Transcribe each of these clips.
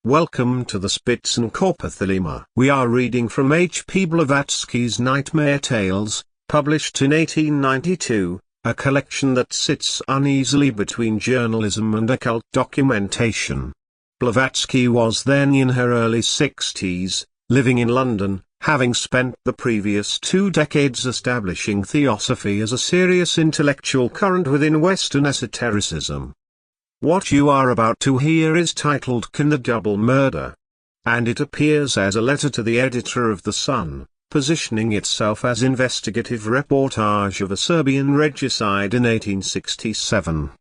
Welcome to the Spitzen-Körper Thelema. We are reading from H.P. Blavatsky's Nightmare Tales, published in 1892, a collection that sits uneasily between journalism and occult documentation. Blavatsky was then in her early 60s, living in London, having spent the previous 2 decades establishing theosophy as a serious intellectual current within Western esotericism. What you are about to hear is titled Can the Double Murder? And it appears as a letter to the editor of The Sun, positioning itself as investigative reportage of a Serbian regicide in 1867.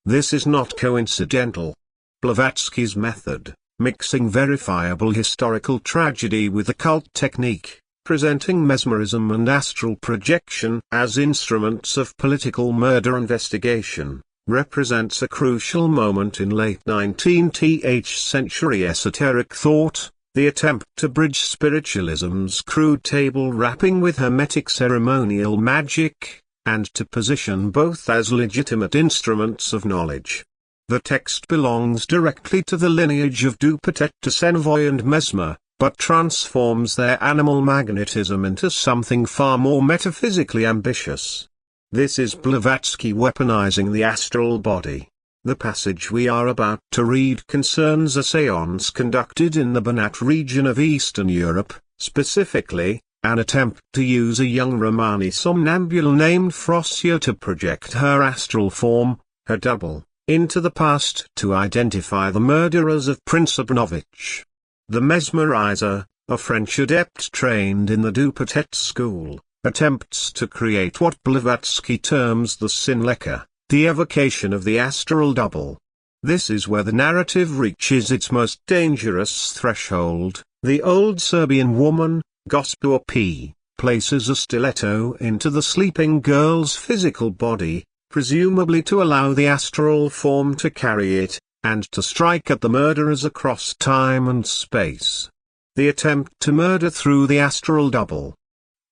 This is not coincidental. Blavatsky's method, mixing verifiable historical tragedy with occult technique, presenting mesmerism and astral projection as instruments of political murder investigation, represents a crucial moment in late 19th century esoteric thought, the attempt to bridge spiritualism's crude table rapping with hermetic ceremonial magic, and to position both as legitimate instruments of knowledge. The text belongs directly to the lineage of Dupatet to Senvoy and Mesmer, but transforms their animal magnetism into something far more metaphysically ambitious. This is Blavatsky weaponizing the astral body. The passage we are about to read concerns a séance conducted in the Banat region of Eastern Europe, specifically, an attempt to use a young Romani somnambule named Frossia to project her astral form, her double, into the past to identify the murderers of Prince Obrnovich. The mesmerizer, a French adept trained in the Dupatet school, attempts to create what Blavatsky terms the scin-lecca, the evocation of the astral double. This is where the narrative reaches its most dangerous threshold. The old Serbian woman, Gospođa P., places a stiletto into the sleeping girl's physical body, presumably to allow the astral form to carry it, and to strike at the murderers across time and space. The attempt to murder through the astral double.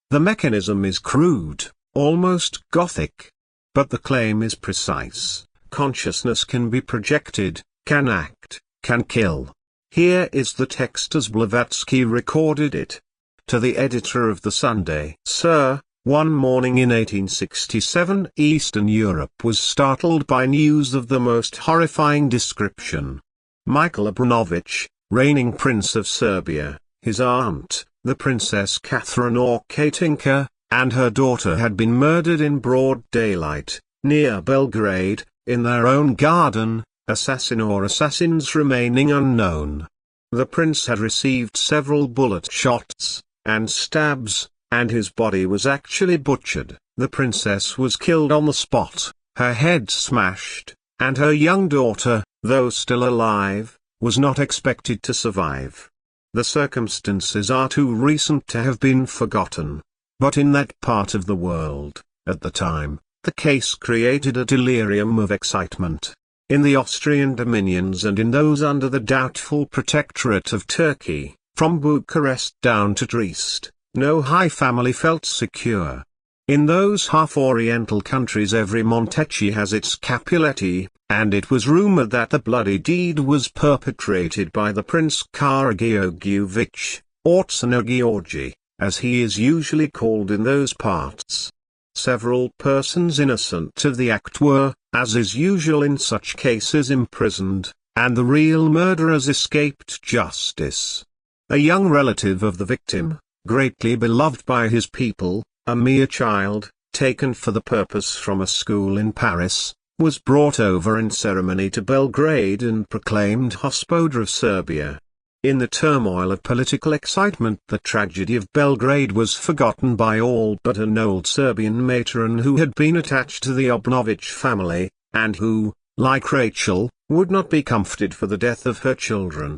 The mechanism is crude, almost gothic. But the claim is precise: consciousness can be projected, can act, can kill. Here is the text as Blavatsky recorded it. To the editor of the Sunday: Sir, one morning in 1867 Eastern Europe was startled by news of the most horrifying description. Michael Obrnovich, reigning Prince of Serbia, his aunt, the Princess Catherine or Katinka, and her daughter had been murdered in broad daylight, near Belgrade, in their own garden, assassin or assassins remaining unknown. The prince had received several bullet shots, and stabs, and his body was actually butchered. The princess was killed on the spot, her head smashed, and her young daughter, though still alive, was not expected to survive. The circumstances are too recent to have been forgotten. But in that part of the world, at the time, the case created a delirium of excitement. In the Austrian dominions and in those under the doubtful protectorate of Turkey, from Bucharest down to Trieste, no high family felt secure. In those half-oriental countries every Montecchi has its Capuletti, and it was rumored that the bloody deed was perpetrated by the Prince Karageorgievich, or Tsarnageorgi, as he is usually called in those parts. Several persons innocent of the act were, as is usual in such cases, imprisoned, and the real murderers escaped justice. A young relative of the victim, greatly beloved by his people, a mere child, taken for the purpose from a school in Paris, was brought over in ceremony to Belgrade and proclaimed Hospodar of Serbia. In the turmoil of political excitement the tragedy of Belgrade was forgotten by all but an old Serbian matron who had been attached to the Obrnovich family, and who, like Rachel, would not be comforted for the death of her children.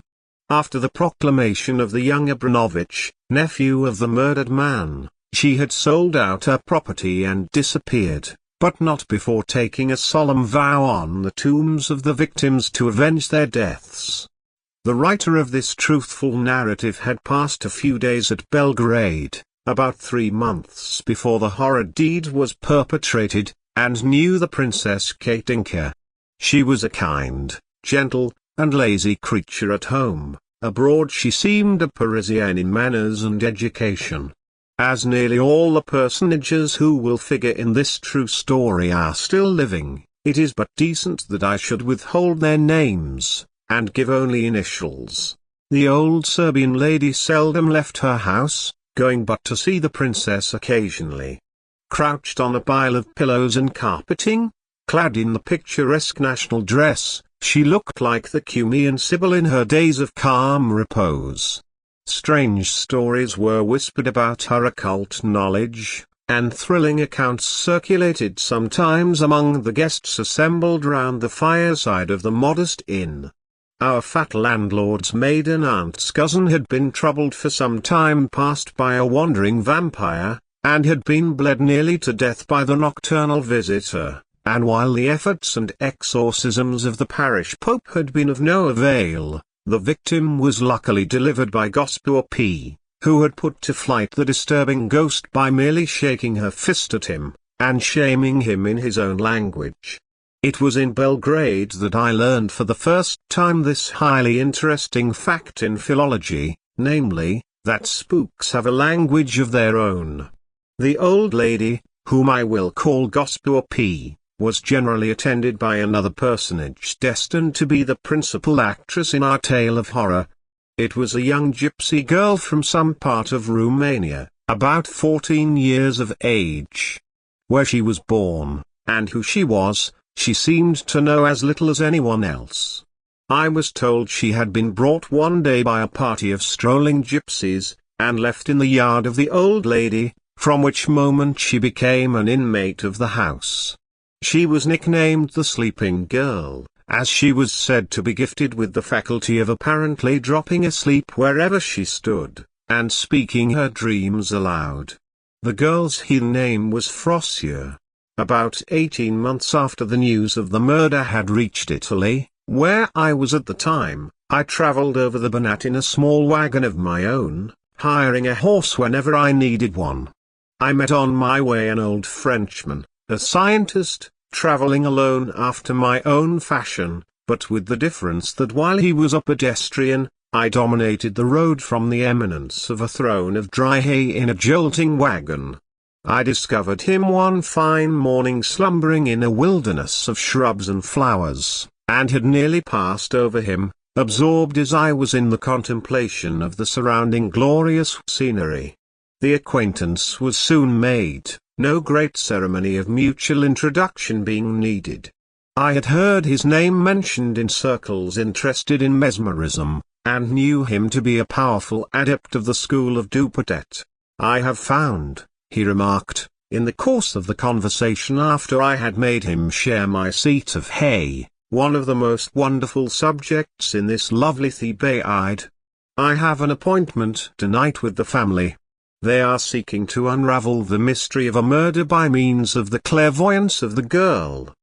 After the proclamation of the young Obrnovich, nephew of the murdered man, she had sold out her property and disappeared, but not before taking a solemn vow on the tombs of the victims to avenge their deaths. The writer of this truthful narrative had passed a few days at Belgrade, about 3 months before the horrid deed was perpetrated, and knew the Princess Katinka. She was a kind, gentle, and lazy creature at home, Abroad she seemed a Parisienne in manners and education. As nearly all the personages who will figure in this true story are still living, it is but decent that I should withhold their names, and give only initials. The old Serbian lady seldom left her house, going but to see the princess occasionally. Crouched on a pile of pillows and carpeting, clad in the picturesque national dress, she looked like the Cumean Sibyl in her days of calm repose. Strange stories were whispered about her occult knowledge, and thrilling accounts circulated sometimes among the guests assembled round the fireside of the modest inn. Our fat landlord's maiden aunt's cousin had been troubled for some time past by a wandering vampire, and had been bled nearly to death by the nocturnal visitor, and while the efforts and exorcisms of the parish pope had been of no avail, the victim was luckily delivered by Gospel P, who had put to flight the disturbing ghost by merely shaking her fist at him, and shaming him in his own language. It was in Belgrade that I learned for the first time this highly interesting fact in philology, namely, that spooks have a language of their own. The old lady, whom I will call Gospel P, was generally attended by another personage destined to be the principal actress in our tale of horror. It was a young gypsy girl from some part of Romania, about 14 years of age. Where she was born, and who she was, she seemed to know as little as anyone else. I was told she had been brought one day by a party of strolling gypsies, and left in the yard of the old lady, from which moment she became an inmate of the house. She was nicknamed the Sleeping Girl, as she was said to be gifted with the faculty of apparently dropping asleep wherever she stood, and speaking her dreams aloud. The girl's heathen name was Frossia. About 18 months after the news of the murder had reached Italy, where I was at the time, I travelled over the Banat in a small wagon of my own, hiring a horse whenever I needed one. I met on my way an old Frenchman, a scientist, travelling alone after my own fashion, but with the difference that while he was a pedestrian, I dominated the road from the eminence of a throne of dry hay in a jolting wagon. I discovered him one fine morning slumbering in a wilderness of shrubs and flowers, and had nearly passed over him, absorbed as I was in the contemplation of the surrounding glorious scenery. The acquaintance was soon made, no great ceremony of mutual introduction being needed. I had heard his name mentioned in circles interested in mesmerism, and knew him to be a powerful adept of the school of Dupotet. "I have found," he remarked, in the course of the conversation after I had made him share my seat of hay, "one of the most wonderful subjects in this lovely Thebaid. I have an appointment tonight with the family. They are seeking to unravel the mystery of a murder by means of the clairvoyance of the girl.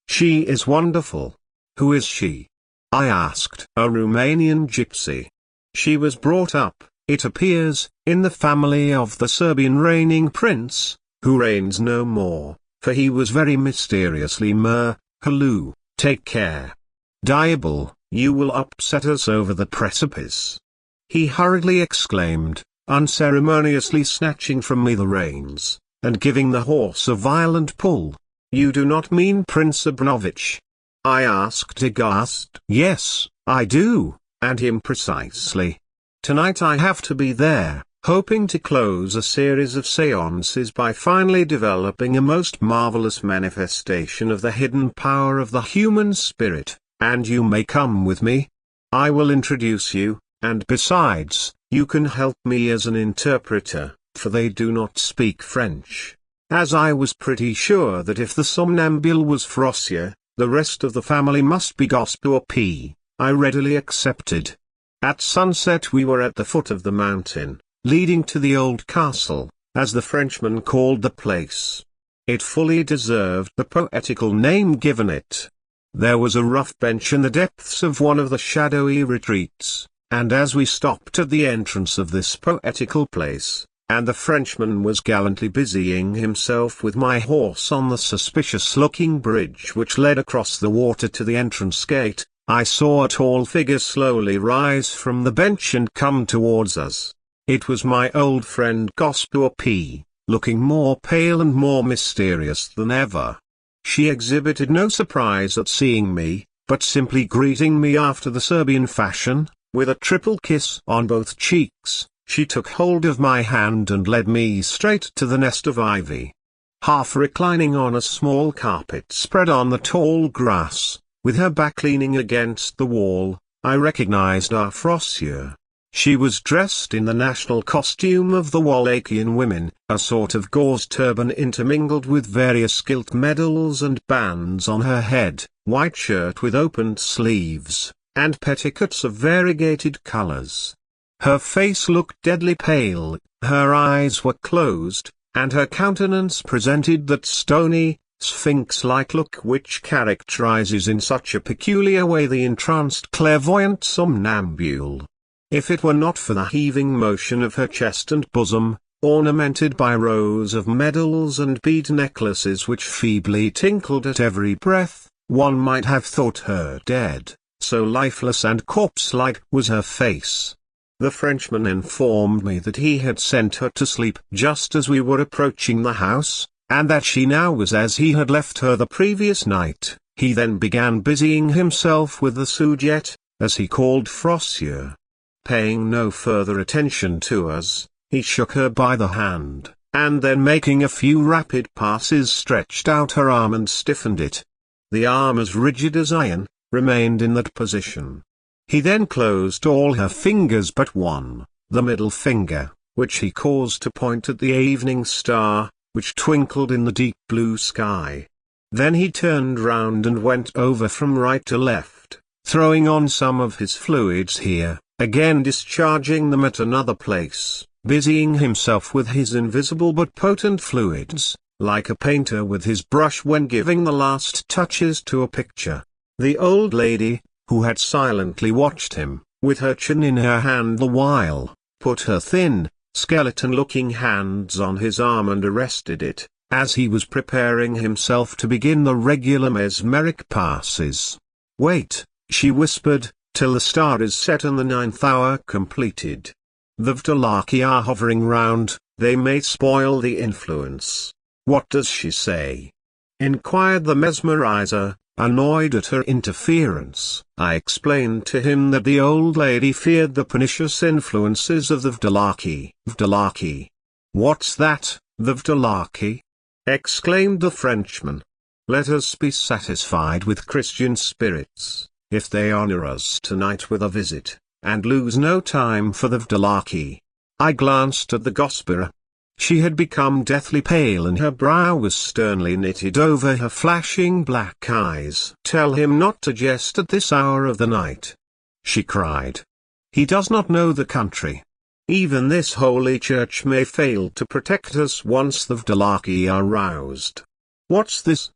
She is wonderful." "Who is she?" I asked. "A Romanian gypsy. She was brought up, it appears, in the family of the Serbian reigning prince, who reigns no more, for he was very mysteriously Hallu, take care. Diable, you will upset us over the precipice," he hurriedly exclaimed, unceremoniously snatching from me the reins, and giving the horse a violent pull. "You do not mean Prince Abramovich?" I asked aghast. "Yes, I do, and him precisely. Tonight I have to be there, hoping to close a series of séances by finally developing a most marvelous manifestation of the hidden power of the human spirit, and you may come with me. I will introduce you, and besides, you can help me as an interpreter, for they do not speak French." As I was pretty sure that if the somnambule was Frossia, the rest of the family must be Gospel P, I readily accepted. At sunset we were at the foot of the mountain, leading to the old castle, as the Frenchman called the place. It fully deserved the poetical name given it. There was a rough bench in the depths of one of the shadowy retreats, and as we stopped at the entrance of this poetical place, and the Frenchman was gallantly busying himself with my horse on the suspicious-looking bridge which led across the water to the entrance gate, I saw a tall figure slowly rise from the bench and come towards us. It was my old friend Gospoor P, looking more pale and more mysterious than ever. She exhibited no surprise at seeing me, but simply greeting me after the Serbian fashion, with a triple kiss on both cheeks, she took hold of my hand and led me straight to the nest of ivy. Half reclining on a small carpet spread on the tall grass, with her back leaning against the wall, I recognized our Frosure. She was dressed in the national costume of the Wallachian women, a sort of gauze turban intermingled with various gilt medals and bands on her head, white shirt with opened sleeves, and petticoats of variegated colors. Her face looked deadly pale, her eyes were closed, and her countenance presented that stony, sphinx-like look which characterizes in such a peculiar way the entranced clairvoyant somnambule. If it were not for the heaving motion of her chest and bosom, ornamented by rows of medals and bead necklaces which feebly tinkled at every breath, one might have thought her dead, so lifeless and corpse-like was her face. The Frenchman informed me that he had sent her to sleep just as we were approaching the house, and that she now was as he had left her the previous night. He then began busying himself with the sujet, as he called Frosure. Paying no further attention to us, he shook her by the hand, and then making a few rapid passes stretched out her arm and stiffened it. The arm, as rigid as iron, remained in that position. He then closed all her fingers but one, the middle finger, which he caused to point at the evening star, which twinkled in the deep blue sky. Then he turned round and went over from right to left, throwing on some of his fluids here, again discharging them at another place, busying himself with his invisible but potent fluids, like a painter with his brush when giving the last touches to a picture. The old lady, who had silently watched him, with her chin in her hand the while, put her thin, skeleton-looking hands on his arm and arrested it, as he was preparing himself to begin the regular mesmeric passes. "Wait," she whispered, "till the star is set and the 9th hour completed. The Vdalaki are hovering round, they may spoil the influence." "What does she say?" inquired the mesmerizer, annoyed at her interference. I explained to him that the old lady feared the pernicious influences of the Vdalaki. "Vdalaki? What's that, the Vdalaki?" exclaimed the Frenchman. "Let us be satisfied with Christian spirits, if they honor us tonight with a visit, and lose no time for the Vdalaki." I glanced at the Gospera. She had become deathly pale and her brow was sternly knitted over her flashing black eyes. "Tell him not to jest at this hour of the night," she cried. "He does not know the country. Even this holy church may fail to protect us once the Vdalaki are roused. What's this?"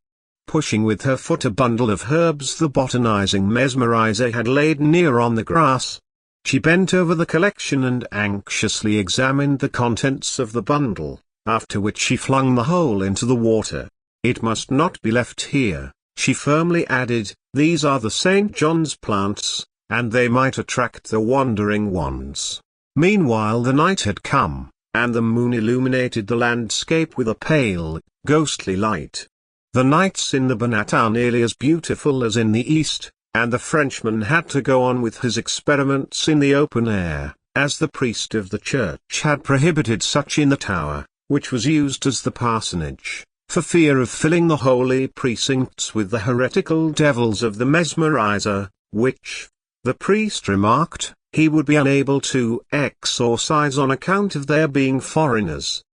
Pushing with her foot a bundle of herbs the botanizing mesmerizer had laid near on the grass. She bent over the collection and anxiously examined the contents of the bundle, after which she flung the whole into the water. "It must not be left here," she firmly added, "these are the St. John's plants, and they might attract the wandering ones." Meanwhile the night had come, and the moon illuminated the landscape with a pale, ghostly light. The nights in the Banat are nearly as beautiful as in the East, and the Frenchman had to go on with his experiments in the open air, as the priest of the church had prohibited such in the tower, which was used as the parsonage, for fear of filling the holy precincts with the heretical devils of the mesmerizer, which, the priest remarked, he would be unable to exorcise on account of their being foreigners.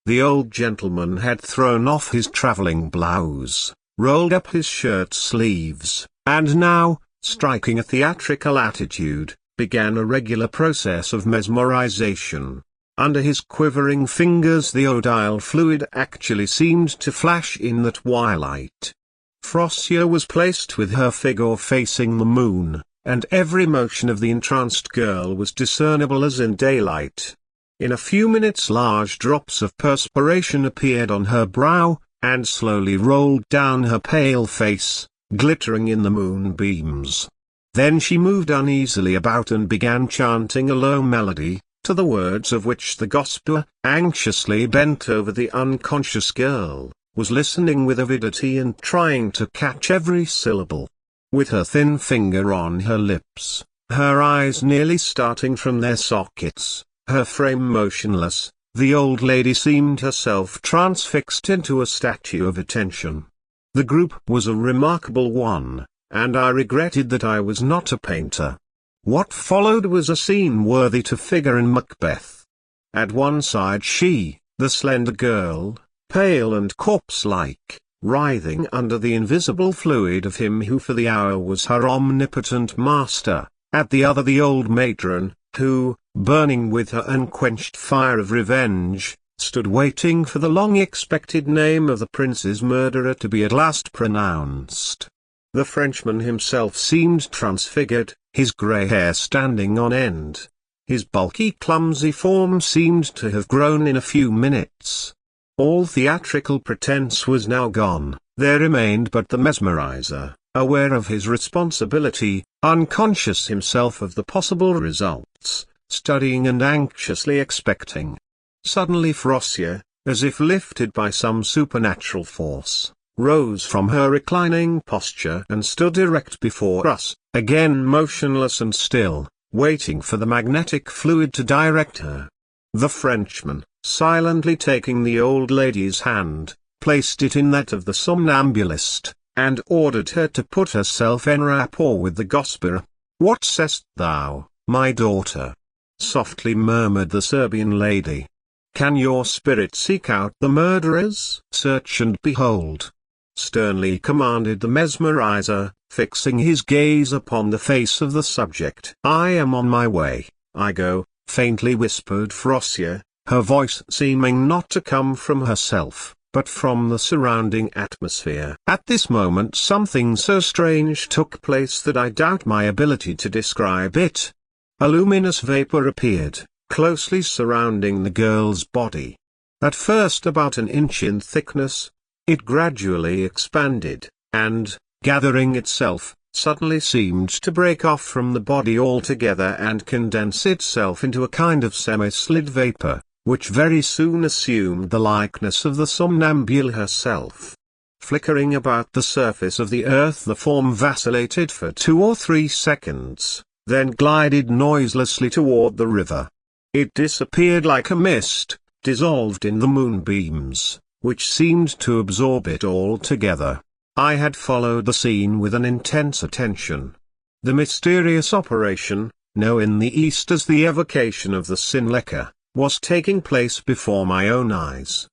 The old gentleman had thrown off his traveling blouse, rolled up his shirt sleeves, and now, striking a theatrical attitude, began a regular process of mesmerization. Under his quivering fingers the odile fluid actually seemed to flash in that twilight. Frosure was placed with her figure facing the moon, and every motion of the entranced girl was discernible as in daylight. In a few minutes large drops of perspiration appeared on her brow, and slowly rolled down her pale face, glittering in the moonbeams. Then she moved uneasily about and began chanting a low melody, to the words of which the gospeler, anxiously bent over the unconscious girl, was listening with avidity and trying to catch every syllable. With her thin finger on her lips, her eyes nearly starting from their sockets, her frame motionless, the old lady seemed herself transfixed into a statue of attention. The group was a remarkable one, and I regretted that I was not a painter. What followed was a scene worthy to figure in Macbeth. At one side she, the slender girl, pale and corpse-like, writhing under the invisible fluid of him who for the hour was her omnipotent master; at the other the old matron, who, burning with her unquenched fire of revenge, stood waiting for the long-expected name of the prince's murderer to be at last pronounced. The Frenchman himself seemed transfigured, his grey hair standing on end. His bulky clumsy form seemed to have grown in a few minutes. All theatrical pretense was now gone, there remained but the mesmerizer, aware of his responsibility, unconscious himself of the possible results, studying and anxiously expecting. Suddenly Frossia, as if lifted by some supernatural force, rose from her reclining posture and stood erect before us, again motionless and still, waiting for the magnetic fluid to direct her. The Frenchman, silently taking the old lady's hand, placed it in that of the somnambulist, and ordered her to put herself en rapport with the gospeler. "What sayst thou, my daughter?" softly murmured the Serbian lady. "Can your spirit seek out the murderers?" "Search and behold," sternly commanded the mesmerizer, fixing his gaze upon the face of the subject. "I am on my way, I go," faintly whispered Frossia, her voice seeming not to come from herself, but from the surrounding atmosphere. At this moment something so strange took place that I doubt my ability to describe it. A luminous vapor appeared, closely surrounding the girl's body. At first about an inch in thickness, it gradually expanded, and, gathering itself, suddenly seemed to break off from the body altogether and condense itself into a kind of semi-slid vapor, which very soon assumed the likeness of the somnambule herself. Flickering about the surface of the earth, the form vacillated for 2 or 3 seconds, then glided noiselessly toward the river. It disappeared like a mist, dissolved in the moonbeams, which seemed to absorb it altogether. I had followed the scene with an intense attention. The mysterious operation, known in the East as the evocation of the scin-lecca, was taking place before my own eyes.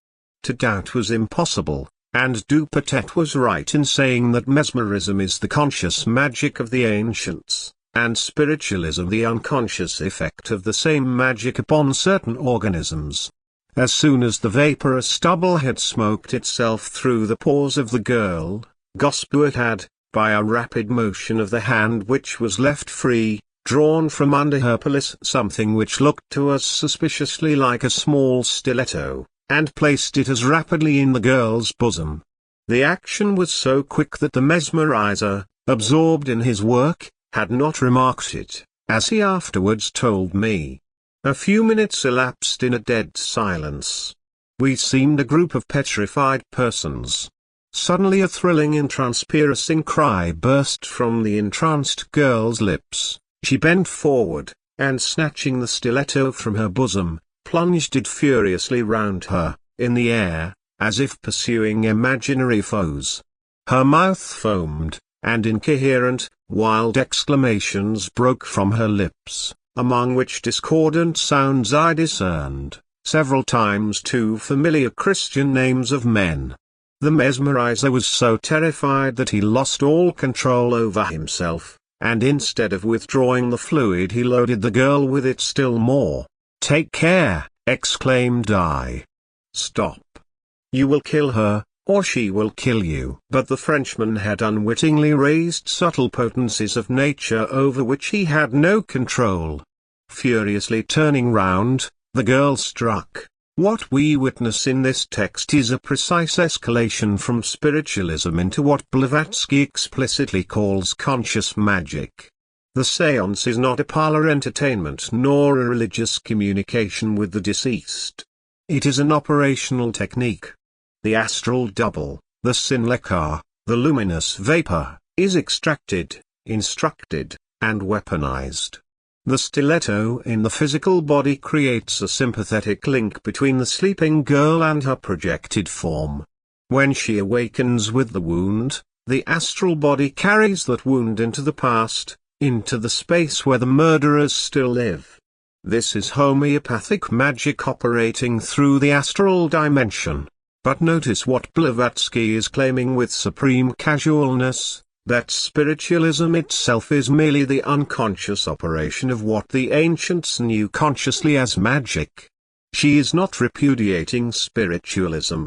To doubt was impossible, and Dupotet was right in saying that mesmerism is the conscious magic of the ancients, and spiritualism the unconscious effect of the same magic upon certain organisms. As soon as the vaporous stubble had smoked itself through the pores of the girl, Gospeler had, by a rapid motion of the hand which was left free, drawn from under her pelisse something which looked to us suspiciously like a small stiletto, and placed it as rapidly in the girl's bosom. The action was so quick that the mesmerizer, absorbed in his work, had not remarked it, as he afterwards told me. A few minutes elapsed in a dead silence. We seemed a group of petrified persons. Suddenly a thrilling and transpiercing cry burst from the entranced girl's lips. She bent forward, and snatching the stiletto from her bosom, plunged it furiously round her, in the air, as if pursuing imaginary foes. Her mouth foamed, and incoherent, wild exclamations broke from her lips, among which discordant sounds I discerned, several times 2 familiar Christian names of men. The mesmerizer was so terrified that he lost all control over himself, and instead of withdrawing the fluid he loaded the girl with it still more. "Take care," exclaimed I. "Stop. You will kill her, or she will kill you." But the Frenchman had unwittingly raised subtle potencies of nature over which he had no control. Furiously turning round, the girl struck. What we witness in this text is a precise escalation from spiritualism into what Blavatsky explicitly calls conscious magic. The séance is not a parlor entertainment nor a religious communication with the deceased. It is an operational technique. The astral double, the scin-lecca, the luminous vapor, is extracted, instructed, and weaponized. The stiletto in the physical body creates a sympathetic link between the sleeping girl and her projected form. When she awakens with the wound, the astral body carries that wound into the past, into the space where the murderers still live. This is homeopathic magic operating through the astral dimension. But notice what Blavatsky is claiming with supreme casualness, that spiritualism itself is merely the unconscious operation of what the ancients knew consciously as magic. She is not repudiating spiritualism.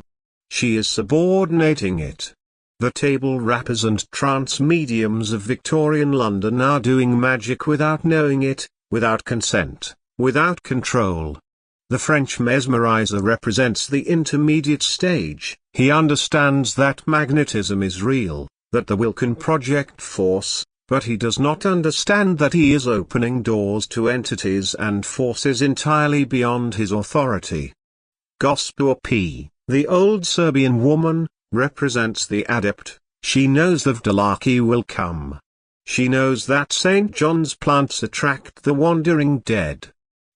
She is subordinating it. The table rappers and trance mediums of Victorian London are doing magic without knowing it, without consent, without control. The French mesmerizer represents the intermediate stage. He understands that magnetism is real, that the will can project force, but he does not understand that he is opening doors to entities and forces entirely beyond his authority. Gospoor P., the old Serbian woman, represents the adept. She knows the Vdalaki will come. She knows that St. John's plants attract the wandering dead.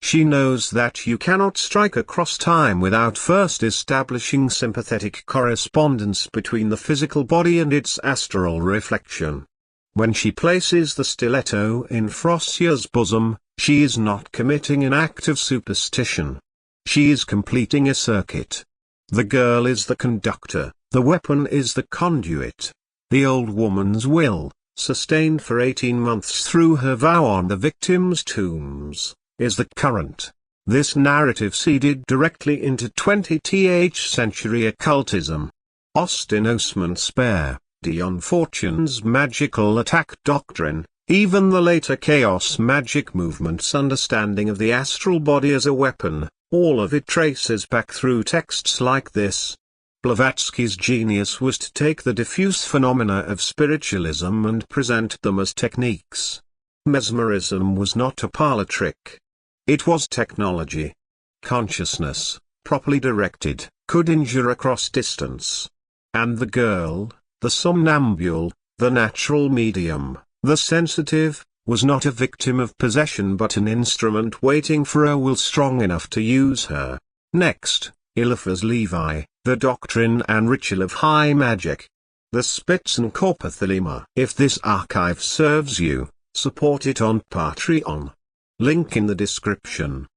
She knows that you cannot strike across time without first establishing sympathetic correspondence between the physical body and its astral reflection. When she places the stiletto in Frossia's bosom, she is not committing an act of superstition. She is completing a circuit. The girl is the conductor, the weapon is the conduit. The old woman's will, sustained for 18 months through her vow on the victims' tombs, is the current. This narrative seeded directly into 20th century occultism. Austin Osman Spare, Dion Fortune's magical attack doctrine, even the later chaos magic movement's understanding of the astral body as a weapon, all of it traces back through texts like this. Blavatsky's genius was to take the diffuse phenomena of spiritualism and present them as techniques. Mesmerism was not a parlor trick. It was technology. Consciousness, properly directed, could injure across distance. And the girl, the somnambule, the natural medium, the sensitive, was not a victim of possession but an instrument waiting for a will strong enough to use her. Next, Eliphas Levi, the doctrine and ritual of high magic. The Spitzen-Körper Thelema. If this archive serves you, support it on Patreon. Link in the description.